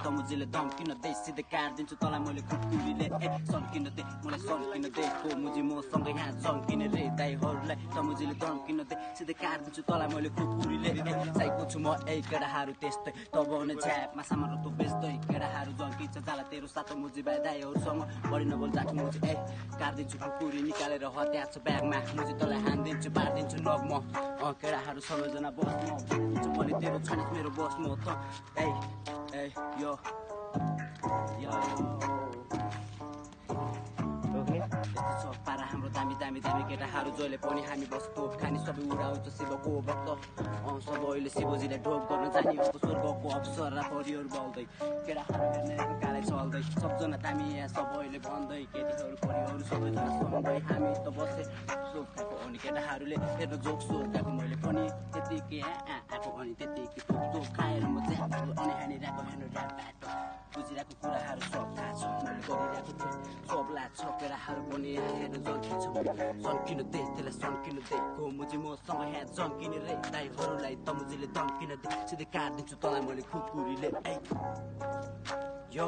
तमुजीले धम्किन they सिधै काट्दिन्छु तँलाई मैले खुकुरीले ए सन्किन दे मलाई सन्किन दे मुजी मसँग यहाँ जन्किन रे दाइहरूलाई तमुजीले धम्किन दे सिधै काट्दिन्छु तँलाई मैले खुकुरीले साइको छु म ए केटाहरू त्यस्तै तब भने छ्यापमा सामान तँ बेच्दै केटाहरू जन्किन्छ जाला तेरो सातो मुजी भाइ दाइहरूसँग बढी नबोल जाछु मुजी ए काट्दिन्छु खुकुरी निकालेर हत्याएको छ ब्यागमा मुजी तँलाई हानिदिन्छु बारिदिन्छु नग म केटाहरू सबैजना बस्नु मैले तेरो छानिस मेरो बस्नु त ए ए यो पारा हाम्रो दामी दामी दामी केटाहरू जहिले पनि हामी बस्छौँ खानी सबै उडाउँछ शिवको भक्त सब अहिले शिवजीले ढोक गर्न जाने जस्तो स्वर्गको अप्सरा परिहरू बोल्दै केटाहरू हेर्ने कालै चल्दै सबजना दामी यहाँ सब अहिले भन्दै केटीहरू परिहरू सबैजना सँगै हामी त बसे सोख खाएको अनि केटाहरूले हेर्न जोक सोख खाएको मैले पनि त्यतिकै आएको अनि त्यतिकै थोक खाएर म चाहिँ अनि हानिरहेको हेर्नु ऱ्याप बाटो बुझिरहेको कुराहरू सब थाहा छ मैले गरिरहेको थिएँ सब लाग्छ केटाहरू पनि हेर्न जन्किन्छ सन्किन दे त्यसलाई सन्किन दे मुजी मसँग यहाँ जन्किन रे दाइहरूलाई तमुजीले धम्किन दे सिधै काट्दिन्छु तँलाई मैले खुकुरीले यो